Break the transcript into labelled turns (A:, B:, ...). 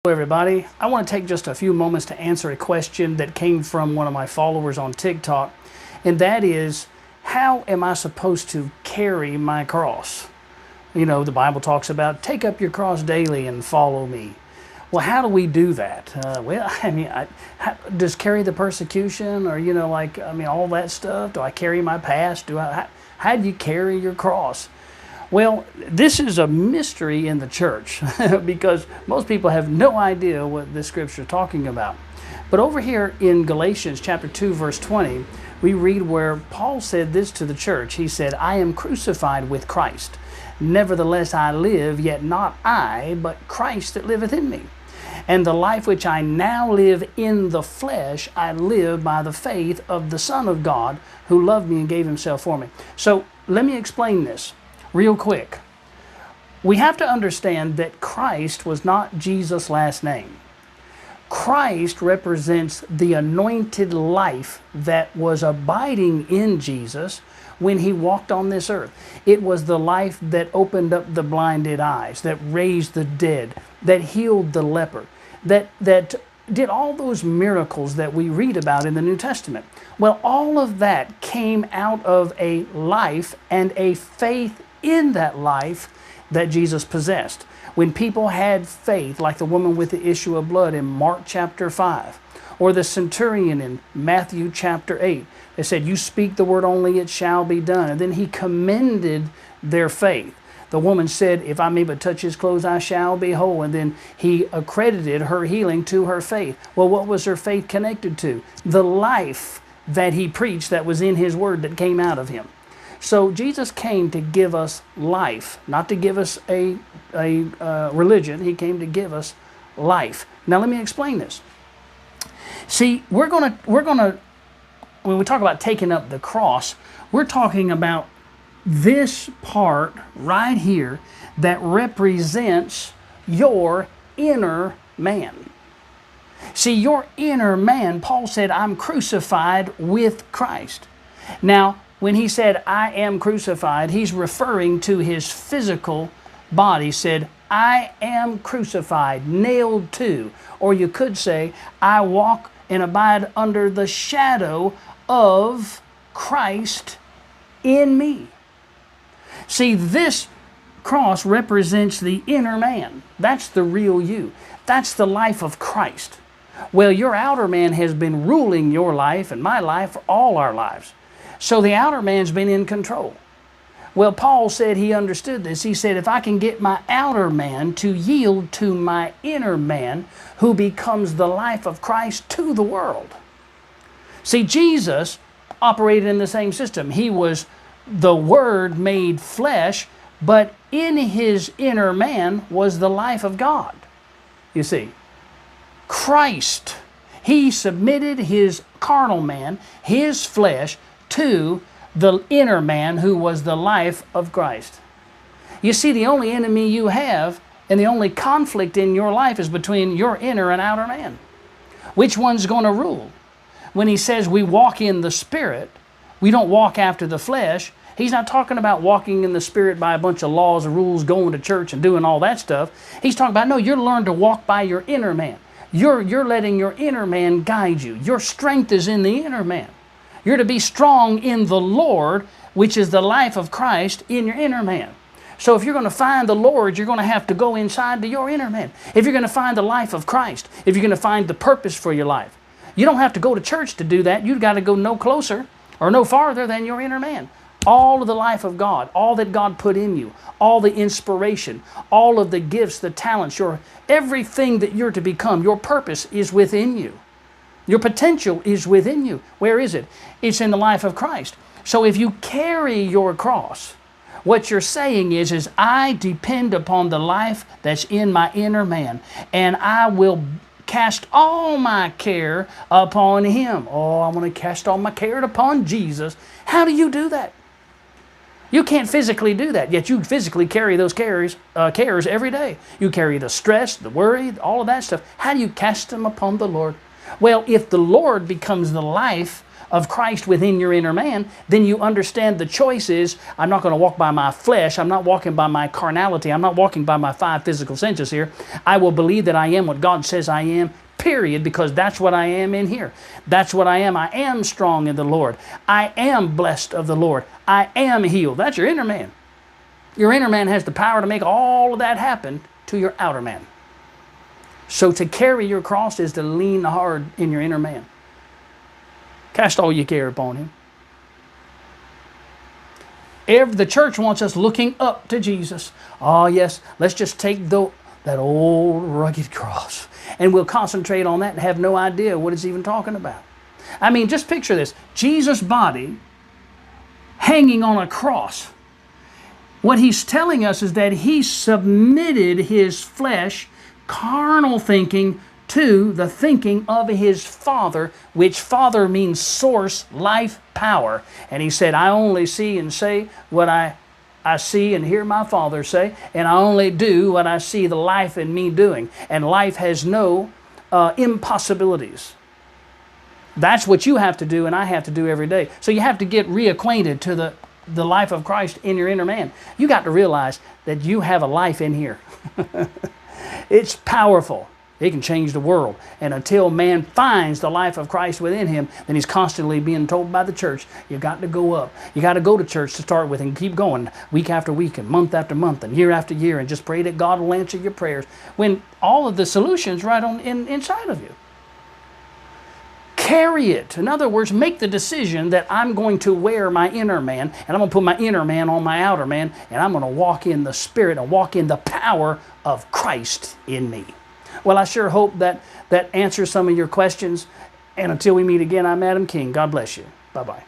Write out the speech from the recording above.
A: Hello everybody. I want to take just a few moments to answer a question that came from one of my followers on TikTok, and that is, how am I supposed to carry my cross? You know, the Bible talks about take up your cross daily and follow me. Well, how do we do that? Does carry the persecution, or all that stuff? Do I carry my past? How do you carry your cross? Well, this is a mystery in the church because most people have no idea what this scripture is talking about. But over here in Galatians chapter 2, verse 20, we read where Paul said this to the church. He said, I am crucified with Christ. Nevertheless I live, yet not I, but Christ that liveth in me. And the life which I now live in the flesh, I live by the faith of the Son of God, who loved me and gave himself for me. So let me explain this real quick. We have to understand that Christ was not Jesus' last name. Christ represents the anointed life that was abiding in Jesus when he walked on this earth. It was the life that opened up the blinded eyes, that raised the dead, that healed the leper, that did all those miracles that we read about in the New Testament. Well, all of that came out of a life and a faith in that life that Jesus possessed. When people had faith, like the woman with the issue of blood in Mark chapter 5, or the centurion in Matthew chapter 8, they said, you speak the word only, it shall be done. And then he commended their faith. The woman said, if I may but touch his clothes, I shall be whole. And then he accredited her healing to her faith. Well, what was her faith connected to? The life that he preached that was in his word that came out of him. So Jesus came to give us life, not to give us a religion. He came to give us life. Now let me explain this. See, we're gonna when we talk about taking up the cross, we're talking about this part right here that represents your inner man. See, your inner man, Paul said, I'm crucified with Christ. Now, when he said, I am crucified, he's referring to his physical body. He said, I am crucified, nailed to. Or you could say, I walk and abide under the shadow of Christ in me. See, this cross represents the inner man. That's the real you. That's the life of Christ. Well, your outer man has been ruling your life and my life for all our lives. So the outer man's been in control. Well, Paul said he understood this. He said, if I can get my outer man to yield to my inner man, who becomes the life of Christ to the world. See, Jesus operated in the same system. He was the Word made flesh, but in his inner man was the life of God. You see, Christ, he submitted his carnal man, his flesh, to the inner man who was the life of Christ. You see, the only enemy you have and the only conflict in your life is between your inner and outer man. Which one's going to rule? When he says we walk in the Spirit, we don't walk after the flesh. He's not talking about walking in the Spirit by a bunch of laws and rules, going to church and doing all that stuff. He's talking about, no, you're learning to walk by your inner man. You're letting your inner man guide you. Your strength is in the inner man. You're to be strong in the Lord, which is the life of Christ in your inner man. So if you're going to find the Lord, you're going to have to go inside to your inner man. If you're going to find the life of Christ, if you're going to find the purpose for your life, you don't have to go to church to do that. You've got to go no closer or no farther than your inner man. All of the life of God, all that God put in you, all the inspiration, all of the gifts, the talents, everything that you're to become, your purpose is within you. Your potential is within you. Where is it? It's in the life of Christ. So if you carry your cross, what you're saying is I depend upon the life that's in my inner man, and I will cast all my care upon him. Oh, I want to cast all my care upon Jesus. How do you do that? You can't physically do that, yet you physically carry those cares every day. You carry the stress, the worry, all of that stuff. How do you cast them upon the Lord? Well, if the Lord becomes the life of Christ within your inner man, then you understand the choice is, I'm not going to walk by my flesh. I'm not walking by my carnality. I'm not walking by my 5 physical senses here. I will believe that I am what God says I am, period, because that's what I am in here. That's what I am. I am strong in the Lord. I am blessed of the Lord. I am healed. That's your inner man. Your inner man has the power to make all of that happen to your outer man. So to carry your cross is to lean hard in your inner man. Cast all your care upon him. The church wants us looking up to Jesus. Oh yes, let's just take that old rugged cross and we'll concentrate on that and have no idea what it's even talking about. I mean, just picture this. Jesus' body hanging on a cross. What he's telling us is that he submitted his flesh, carnal thinking, to the thinking of his Father, which Father means source, life, power. And he said, I only see and say what I see and hear my Father say, and I only do what I see the life in me doing. And life has no impossibilities. That's what you have to do and I have to do every day. So you have to get reacquainted to the life of Christ in your inner man. You got to realize that you have a life in here. It's powerful. It can change the world. And until man finds the life of Christ within him, then he's constantly being told by the church, you got to go up. You got to go to church to start with and keep going week after week and month after month and year after year and just pray that God will answer your prayers when all of the solution's right inside of you. Carry it. In other words, make the decision that I'm going to wear my inner man and I'm going to put my inner man on my outer man and I'm going to walk in the Spirit and walk in the power of Christ in me. Well, I sure hope that answers some of your questions. And until we meet again, I'm Adam King. God bless you. Bye-bye.